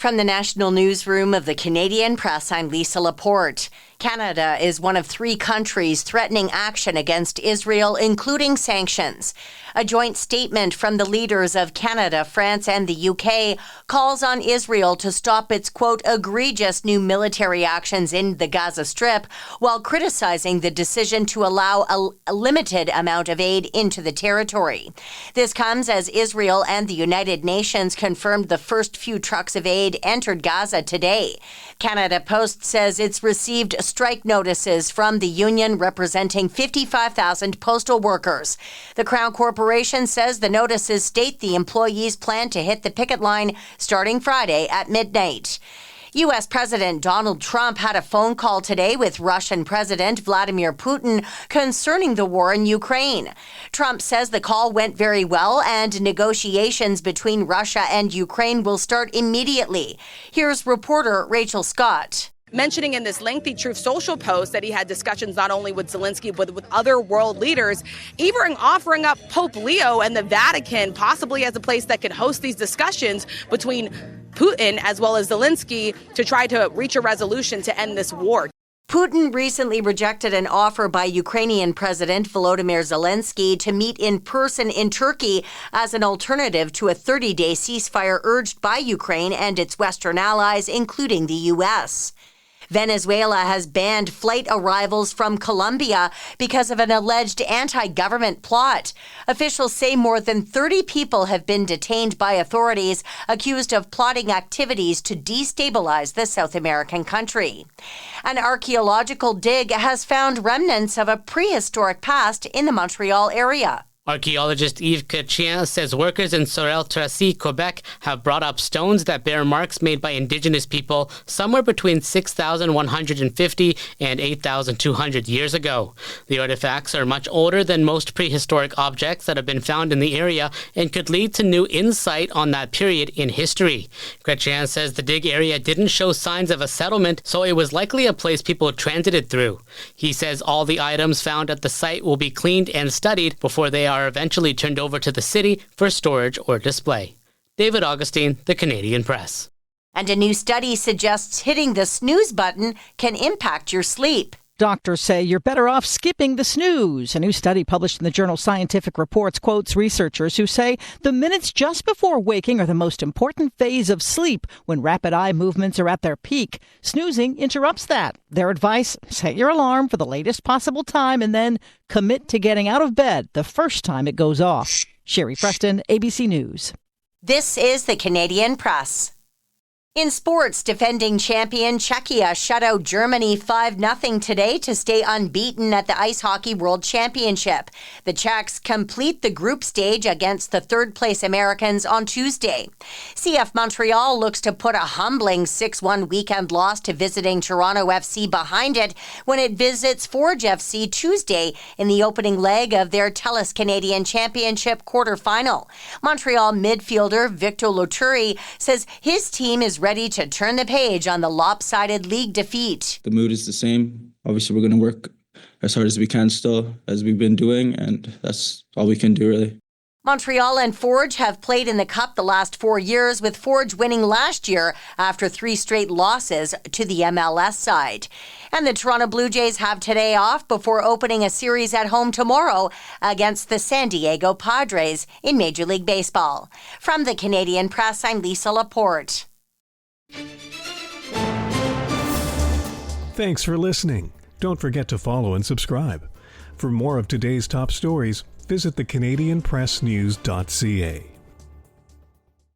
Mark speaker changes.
Speaker 1: From the National Newsroom of the Canadian Press, I'm Lisa Laporte. Canada is one of 3 countries threatening action against Israel, including sanctions. A joint statement from the leaders of Canada, France, and the UK calls on Israel to stop its, quote, egregious new military actions in the Gaza Strip, while criticizing the decision to allow a limited amount of aid into the territory. This comes as Israel and the United Nations confirmed the first few trucks of aid entered Gaza today. Canada Post says it's received strike notices from the union representing 55,000 postal workers. The Crown Corporation says the notices state the employees plan to hit the picket line starting Friday at midnight. U.S. President Donald Trump had a phone call today with Russian President Vladimir Putin concerning the war in Ukraine. Trump says the call went very well and negotiations between Russia and Ukraine will start immediately. Here's reporter Rachel Scott.
Speaker 2: Mentioning in this lengthy Truth Social post that he had discussions not only with Zelensky but with other world leaders, even offering up Pope Leo and the Vatican possibly as a place that could host these discussions between Putin as well as Zelensky to try to reach a resolution to end this war.
Speaker 1: Putin recently rejected an offer by Ukrainian President Volodymyr Zelensky to meet in person in Turkey as an alternative to a 30-day ceasefire urged by Ukraine and its Western allies, including the U.S. Venezuela has banned flight arrivals from Colombia because of an alleged anti-government plot. Officials say more than 30 people have been detained by authorities accused of plotting activities to destabilize the South American country. An archaeological dig has found remnants of a prehistoric past in the Montreal area.
Speaker 3: Archaeologist Yves Chrétien says workers in Sorel-Tracy, Quebec, have brought up stones that bear marks made by Indigenous people somewhere between 6,150 and 8,200 years ago. The artifacts are much older than most prehistoric objects that have been found in the area and could lead to new insight on that period in history. Chrétien says the dig area didn't show signs of a settlement, so it was likely a place people transited through. He says all the items found at the site will be cleaned and studied before they are eventually turned over to the city for storage or display. David Augustine, The Canadian Press.
Speaker 1: And a new study suggests hitting the snooze button can impact your sleep.
Speaker 4: Doctors say you're better off skipping the snooze. A new study published in the journal Scientific Reports quotes researchers who say the minutes just before waking are the most important phase of sleep when rapid eye movements are at their peak. Snoozing interrupts that. Their advice, set your alarm for the latest possible time and then commit to getting out of bed the first time it goes off. Sherry Preston, ABC News.
Speaker 1: This is the Canadian Press. In sports, defending champion Czechia shut out Germany 5-0 today to stay unbeaten at the Ice Hockey World Championship. The Czechs complete the group stage against the third-place Americans on Tuesday. CF Montreal looks to put a humbling 6-1 weekend loss to visiting Toronto FC behind it when it visits Forge FC Tuesday in the opening leg of their TELUS Canadian Championship quarterfinal. Montreal midfielder Victor Loturi says his team is ready to turn the page on the lopsided league defeat.
Speaker 5: The mood is the same. Obviously, we're going to work as hard as we can still, as we've been doing, and that's all we can do, really.
Speaker 1: Montreal and Forge have played in the Cup the last 4 years, with Forge winning last year after 3 straight losses to the MLS side. And the Toronto Blue Jays have today off before opening a series at home tomorrow against the San Diego Padres in Major League Baseball. From the Canadian Press, I'm Lisa Laporte.
Speaker 6: Thanks for listening. Don't forget to follow and subscribe. For more of today's top stories, visit thecanadianpressnews.ca.